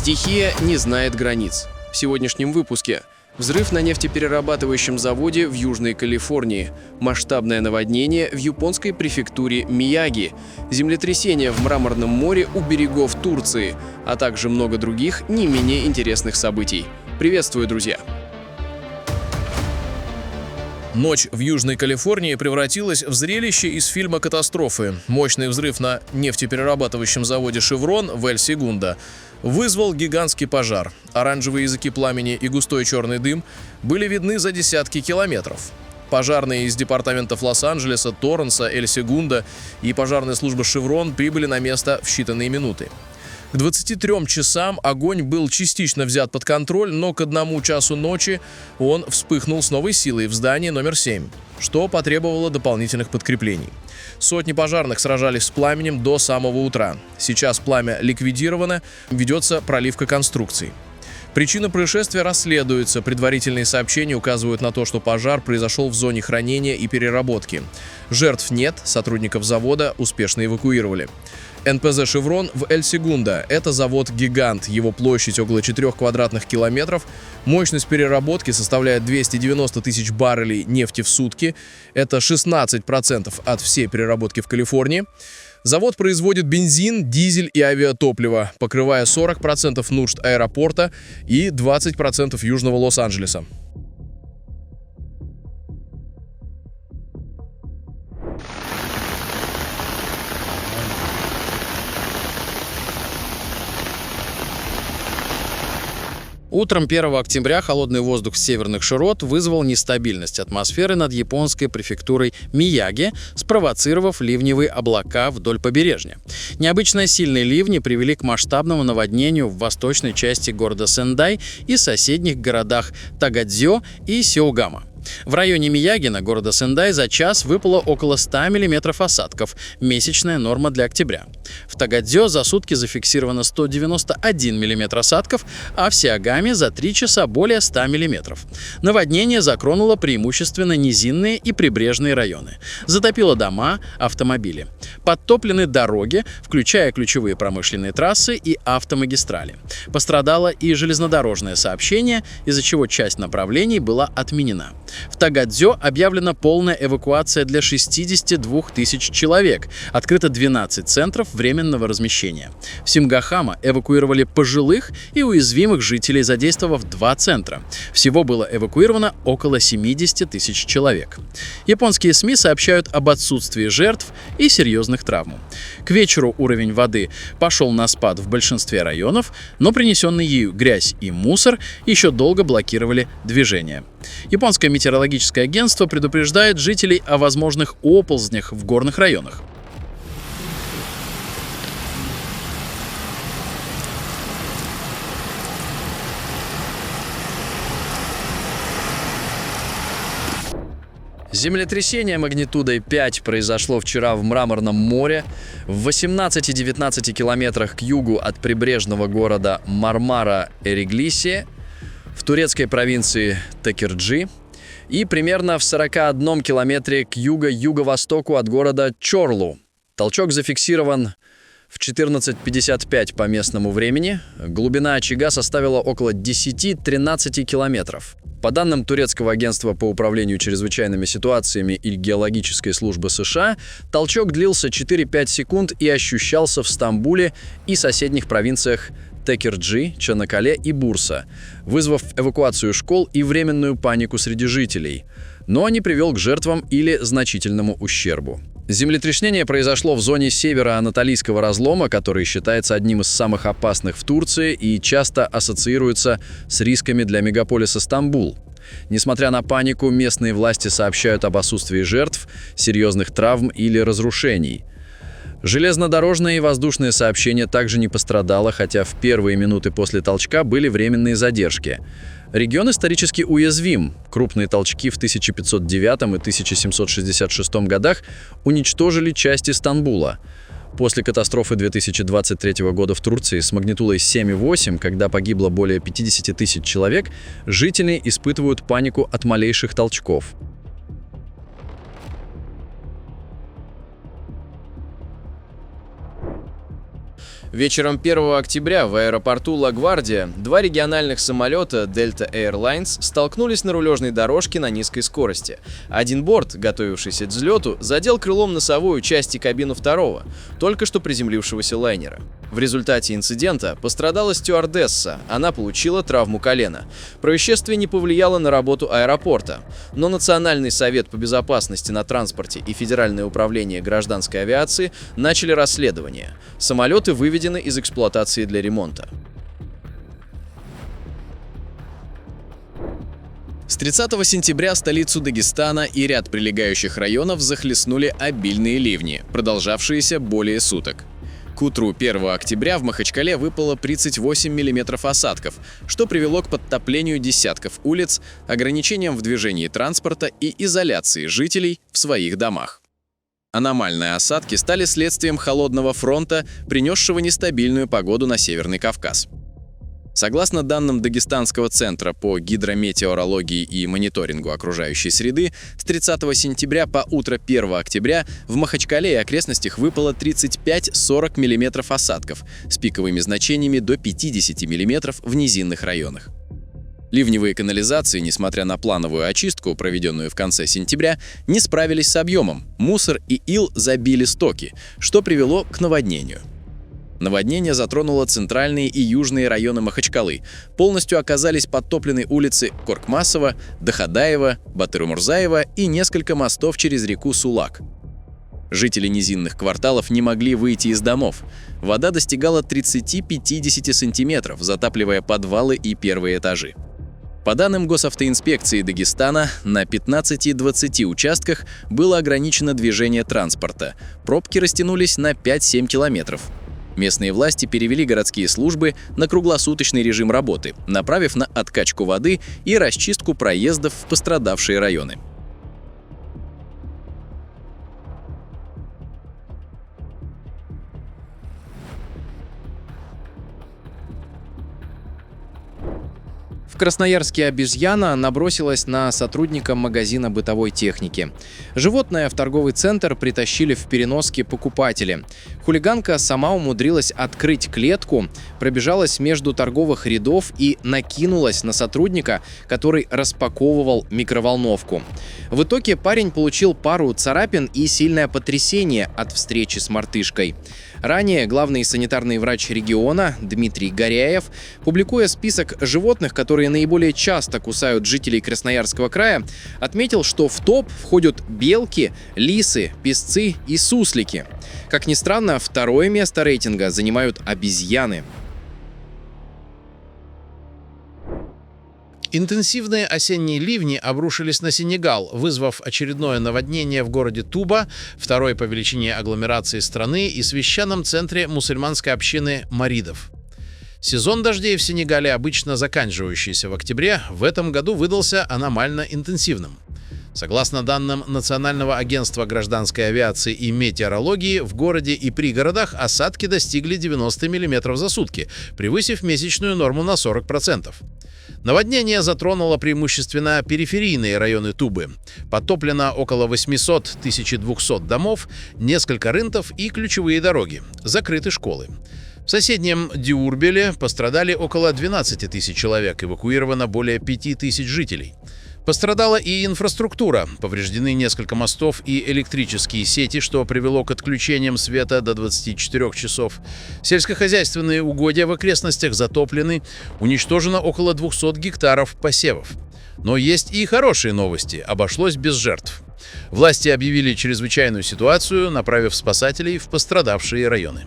Стихия не знает границ. В сегодняшнем выпуске взрыв на нефтеперерабатывающем заводе в Южной Калифорнии, масштабное наводнение в японской префектуре Мияги, землетрясение в Мраморном море у берегов Турции, а также много других не менее интересных событий. Приветствую, друзья! Ночь в Южной Калифорнии превратилась в зрелище из фильма «Катастрофы». Мощный взрыв на нефтеперерабатывающем заводе «Шеврон» в Эль-Сегундо вызвал гигантский пожар. Оранжевые языки пламени и густой черный дым были видны за десятки километров. Пожарные из департаментов Лос-Анджелеса, Торренса, Эль-Сегундо и пожарная служба «Шеврон» прибыли на место в считанные минуты. К 23 часам огонь был частично взят под контроль, но к 1 часу ночи он вспыхнул с новой силой в здании номер 7, что потребовало дополнительных подкреплений. Сотни пожарных сражались с пламенем до самого утра. Сейчас пламя ликвидировано, ведется проливка конструкций. Причина происшествия расследуется. Предварительные сообщения указывают на то, что пожар произошел в зоне хранения и переработки. Жертв нет, сотрудников завода успешно эвакуировали. НПЗ «Шеврон» в Эль-Сегундо – это завод-гигант. Его площадь около 4 квадратных километров. Мощность переработки составляет 290 тысяч баррелей нефти в сутки. Это 16% от всей переработки в Калифорнии. Завод производит бензин, дизель и авиатопливо, покрывая 40% нужд аэропорта и 20% Южного Лос-Анджелеса. Утром 1 октября холодный воздух с северных широт вызвал нестабильность атмосферы над японской префектурой Мияги, спровоцировав ливневые облака вдоль побережья. Необычно сильные ливни привели к масштабному наводнению в восточной части города Сендай и соседних городах Тагадзё и Сиогама. В районе Миягина, города Сендай, за час выпало около 100 мм осадков, месячная норма для октября. В Тагадзё за сутки зафиксировано 191 мм осадков, а в Сиогаме за 3 часа более 100 мм. Наводнение затронуло преимущественно низинные и прибрежные районы. Затопило дома, автомобили. Подтоплены дороги, включая ключевые промышленные трассы и автомагистрали. Пострадало и железнодорожное сообщение, из-за чего часть направлений была отменена. В Тагадзё объявлена полная эвакуация для 62 тысяч человек. Открыто 12 центров временного размещения. В Симгахама эвакуировали пожилых и уязвимых жителей, задействовав 2 центра. Всего было эвакуировано около 70 тысяч человек. Японские СМИ сообщают об отсутствии жертв и серьезных травм. К вечеру уровень воды пошел на спад в большинстве районов, но принесенные ею грязь и мусор еще долго блокировали движение. Японское метеорологическое агентство предупреждает жителей о возможных оползнях в горных районах. Землетрясение магнитудой 5 произошло вчера в Мраморном море, в 18-19 километрах к югу от прибрежного города Мармара-Эреглиси, в турецкой провинции Текирджи и примерно в 41 километре к юго-юго-востоку от города Чорлу. Толчок зафиксирован в 14:55 по местному времени. Глубина очага составила около 10-13 километров. По данным турецкого агентства по управлению чрезвычайными ситуациями и геологической службы США, толчок длился 4-5 секунд и ощущался в Стамбуле и соседних провинциях Текирджи, Чанаккале и Бурса, вызвав эвакуацию школ и временную панику среди жителей, но не привел к жертвам или значительному ущербу. Землетрясение произошло в зоне севера Анатолийского разлома, который считается одним из самых опасных в Турции и часто ассоциируется с рисками для мегаполиса Стамбул. Несмотря на панику, местные власти сообщают об отсутствии жертв, серьезных травм или разрушений. Железнодорожное и воздушное сообщение также не пострадало, хотя в первые минуты после толчка были временные задержки. Регион исторически уязвим. Крупные толчки в 1509 и 1766 годах уничтожили части Стамбула. После катастрофы 2023 года в Турции с магнитудой 7,8, когда погибло более 50 тысяч человек, жители испытывают панику от малейших толчков. Вечером 1 октября в аэропорту Ла-Гвардия два региональных самолета Delta Airlines столкнулись на рулежной дорожке на низкой скорости. Один борт, готовившийся к взлету, задел крылом носовую часть и кабину второго, только что приземлившегося лайнера. В результате инцидента пострадала стюардесса, она получила травму колена. Происшествие не повлияло на работу аэропорта, но Национальный совет по безопасности на транспорте и Федеральное управление гражданской авиации начали расследование. Самолеты выведены из эксплуатации для ремонта. С 30 сентября столицу Дагестана и ряд прилегающих районов захлестнули обильные ливни, продолжавшиеся более суток. К утру 1 октября в Махачкале выпало 38 мм осадков, что привело к подтоплению десятков улиц, ограничениям в движении транспорта и изоляции жителей в своих домах. Аномальные осадки стали следствием холодного фронта, принесшего нестабильную погоду на Северный Кавказ. Согласно данным Дагестанского центра по гидрометеорологии и мониторингу окружающей среды, с 30 сентября по утро 1 октября в Махачкале и окрестностях выпало 35-40 мм осадков с пиковыми значениями до 50 мм в низинных районах. Ливневые канализации, несмотря на плановую очистку, проведенную в конце сентября, не справились с объемом. Мусор и ил забили стоки, что привело к наводнению. Наводнение затронуло центральные и южные районы Махачкалы. Полностью оказались подтоплены улицы Коркмасова, Дахадаева, Батыры-Мурзаева и несколько мостов через реку Сулак. Жители низинных кварталов не могли выйти из домов. Вода достигала 30-50 сантиметров, затапливая подвалы и первые этажи. По данным Госавтоинспекции Дагестана, на 15-20 участках было ограничено движение транспорта. Пробки растянулись на 5-7 километров. Местные власти перевели городские службы на круглосуточный режим работы, направив на откачку воды и расчистку проездов в пострадавшие районы. В Красноярске обезьяна набросилась на сотрудника магазина бытовой техники. Животное в торговый центр притащили в переноске покупатели. Хулиганка сама умудрилась открыть клетку, пробежалась между торговых рядов и накинулась на сотрудника, который распаковывал микроволновку. В итоге парень получил пару царапин и сильное потрясение от встречи с мартышкой. Ранее главный санитарный врач региона Дмитрий Горяев, публикуя список животных, которые наиболее часто кусают жителей Красноярского края, отметил, что в топ входят белки, лисы, песцы и суслики. Как ни странно, второе место рейтинга занимают обезьяны. Интенсивные осенние ливни обрушились на Сенегал, вызвав очередное наводнение в городе Туба, второй по величине агломерации страны и священном центре мусульманской общины маридов. Сезон дождей в Сенегале, обычно заканчивающийся в октябре, в этом году выдался аномально интенсивным. Согласно данным Национального агентства гражданской авиации и метеорологии, в городе и пригородах осадки достигли 90 мм за сутки, превысив месячную норму на 40%. Наводнение затронуло преимущественно периферийные районы Тубы. Потоплено около 800-1200 домов, несколько рынков и ключевые дороги. Закрыты школы. В соседнем Диурбеле пострадали около 12 тысяч человек, эвакуировано более 5 тысяч жителей. Пострадала и инфраструктура. Повреждены несколько мостов и электрические сети, что привело к отключениям света до 24 часов. Сельскохозяйственные угодья в окрестностях затоплены. Уничтожено около 200 гектаров посевов. Но есть и хорошие новости. Обошлось без жертв. Власти объявили чрезвычайную ситуацию, направив спасателей в пострадавшие районы.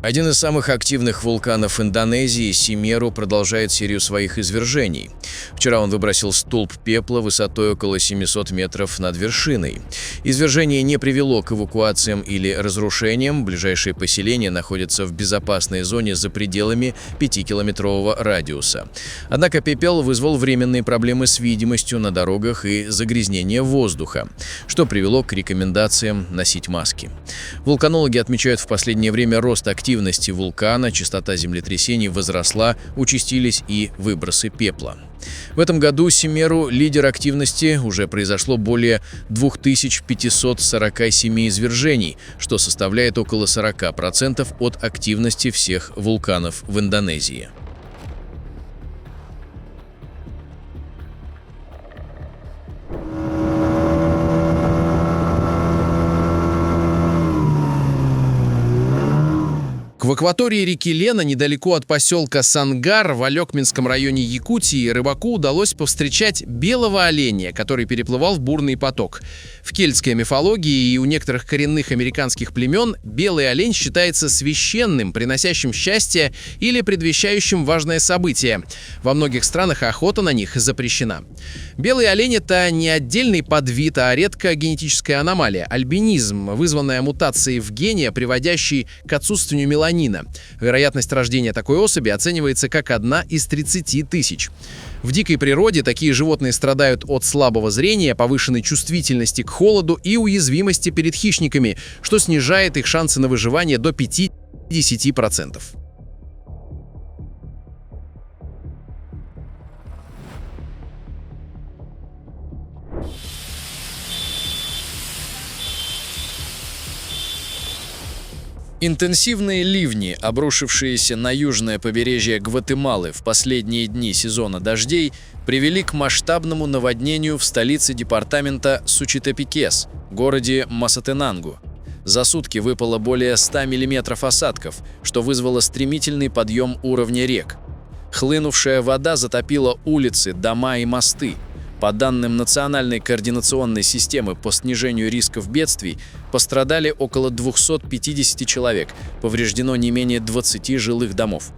Один из самых активных вулканов Индонезии, Семеру, продолжает серию своих извержений. Вчера он выбросил столб пепла высотой около 700 метров над вершиной. Извержение не привело к эвакуациям или разрушениям. Ближайшие поселения находятся в безопасной зоне за пределами 5-километрового радиуса. Однако пепел вызвал временные проблемы с видимостью на дорогах и загрязнение воздуха, что привело к рекомендациям носить маски. Вулканологи отмечают в последнее время рост активности активности вулкана, частота землетрясений возросла, участились и выбросы пепла. В этом году Семеру, лидер активности, уже произошло более 2547 извержений, что составляет около 40% от активности всех вулканов в Индонезии. В акватории реки Лена, недалеко от поселка Сангар в Алекминском районе Якутии, рыбаку удалось повстречать белого оленя, который переплывал в бурный поток. В кельтской мифологии и у некоторых коренных американских племен белый олень считается священным, приносящим счастье или предвещающим важное событие. Во многих странах охота на них запрещена. Белый олень — это не отдельный подвид, а редкая генетическая аномалия — альбинизм, вызванная мутацией в гене, приводящей к отсутствию меланина. Вероятность рождения такой особи оценивается как 1 из 30 тысяч. В дикой природе такие животные страдают от слабого зрения, повышенной чувствительности к холоду и уязвимости перед хищниками, что снижает их шансы на выживание до 50%. Интенсивные ливни, обрушившиеся на южное побережье Гватемалы в последние дни сезона дождей, привели к масштабному наводнению в столице департамента Сучитепекес, городе Масатенангу. За сутки выпало более 100 мм осадков, что вызвало стремительный подъем уровня рек. Хлынувшая вода затопила улицы, дома и мосты. По данным Национальной координационной системы по снижению рисков бедствий, пострадали около 250 человек, повреждено не менее 20 жилых домов.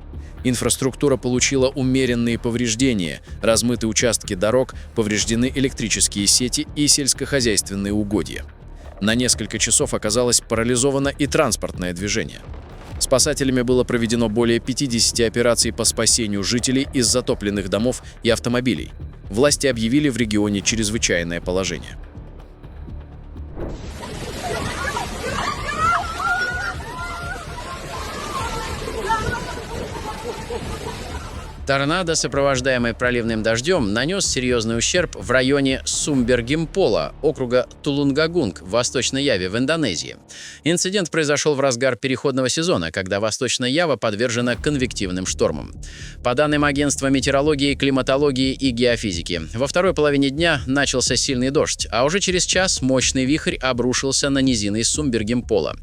Инфраструктура получила умеренные повреждения, размыты участки дорог, повреждены электрические сети и сельскохозяйственные угодья. На несколько часов оказалось парализовано и транспортное движение. Спасателями было проведено более 50 операций по спасению жителей из затопленных домов и автомобилей. Власти объявили в регионе чрезвычайное положение. Торнадо, сопровождаемый проливным дождем, нанес серьезный ущерб в районе Сумбер-Гимпола, округа Тулунгагунг в Восточной Яве в Индонезии. Инцидент произошел в разгар переходного сезона, когда Восточная Ява подвержена конвективным штормам. По данным агентства метеорологии, климатологии и геофизики, во второй половине дня начался сильный дождь, а уже через час мощный вихрь обрушился на низины Сумбер-Гимпола.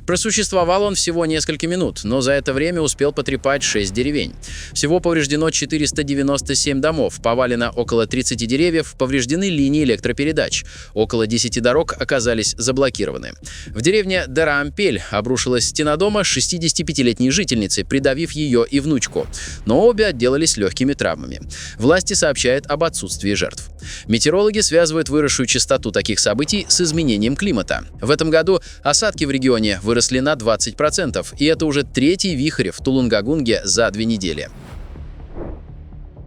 Просуществовал он всего несколько минут, но за это время успел потрепать 6 деревень. Всего повреждено 497 домов, повалено около 30 деревьев, повреждены линии электропередач. Около 10 дорог оказались заблокированы. В деревне Дараампель обрушилась стена дома 65-летней жительницы, придавив ее и внучку. Но обе отделались легкими травмами. Власти сообщают об отсутствии жертв. Метеорологи связывают выросшую частоту таких событий с изменением климата. В этом году осадки в регионе выросли на 20%, и это уже третий вихрь в Тулунгагунге за 2 недели.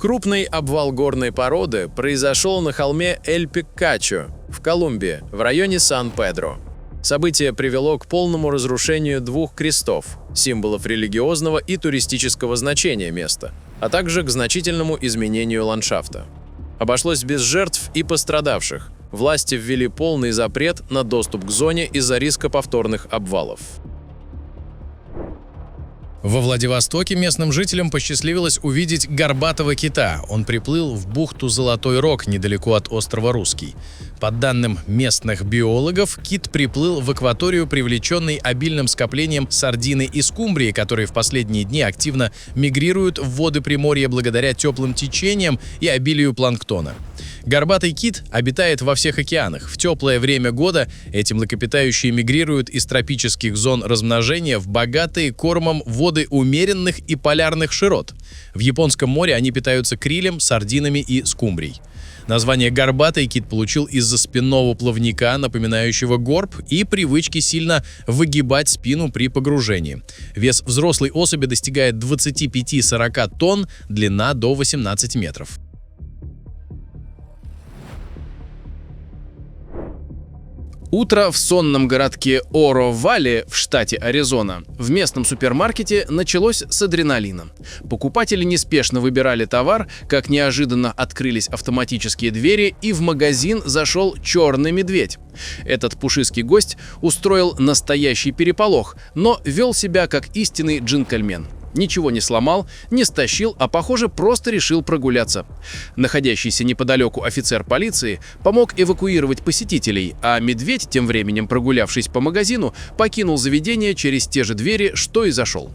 Крупный обвал горной породы произошел на холме Эль-Пиккачо в Колумбии, в районе Сан-Педро. Событие привело к полному разрушению 2 крестов, символов религиозного и туристического значения места, а также к значительному изменению ландшафта. Обошлось без жертв и пострадавших. Власти ввели полный запрет на доступ к зоне из-за риска повторных обвалов. Во Владивостоке местным жителям посчастливилось увидеть горбатого кита. Он приплыл в бухту Золотой Рог, недалеко от острова Русский. По данным местных биологов, кит приплыл в акваторию, привлеченный обильным скоплением сардины и скумбрии, которые в последние дни активно мигрируют в воды Приморья благодаря теплым течениям и обилию планктона. Горбатый кит обитает во всех океанах. В теплое время года эти млекопитающие мигрируют из тропических зон размножения в богатые кормом воды умеренных и полярных широт. В Японском море они питаются крилем, сардинами и скумбрией. Название горбатый кит получил из-за спинного плавника, напоминающего горб, и привычки сильно выгибать спину при погружении. Вес взрослой особи достигает 25-40 тонн, длина до 18 метров. Утро в сонном городке Оро-Валли в штате Аризона. В местном супермаркете началось с адреналина. Покупатели неспешно выбирали товар, как неожиданно открылись автоматические двери, и в магазин зашел черный медведь. Этот пушистый гость устроил настоящий переполох, но вел себя как истинный джентльмен. Ничего не сломал, не стащил, а, похоже, просто решил прогуляться. Находящийся неподалеку офицер полиции помог эвакуировать посетителей, а медведь, тем временем прогулявшись по магазину, покинул заведение через те же двери, что и зашел.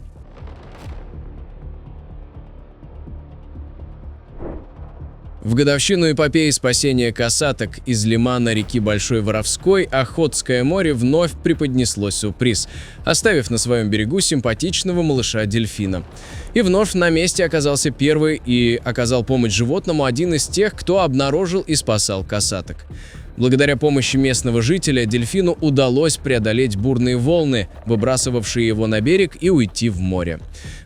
В годовщину эпопеи спасения касаток из лимана реки Большой Воровской Охотское море вновь преподнесло сюрприз, оставив на своем берегу симпатичного малыша-дельфина. И вновь на месте оказался первый и оказал помощь животному один из тех, кто обнаружил и спасал касаток. Благодаря помощи местного жителя дельфину удалось преодолеть бурные волны, выбрасывавшие его на берег, и уйти в море.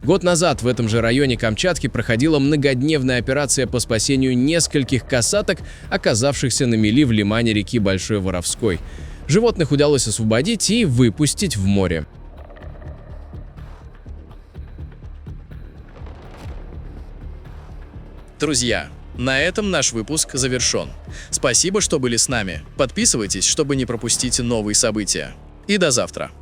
Год назад в этом же районе Камчатки проходила многодневная операция по спасению нескольких касаток, оказавшихся на мели в лимане реки Большой Воровской. Животных удалось освободить и выпустить в море. Друзья, на этом наш выпуск завершен. Спасибо, что были с нами. Подписывайтесь, чтобы не пропустить новые события. И до завтра.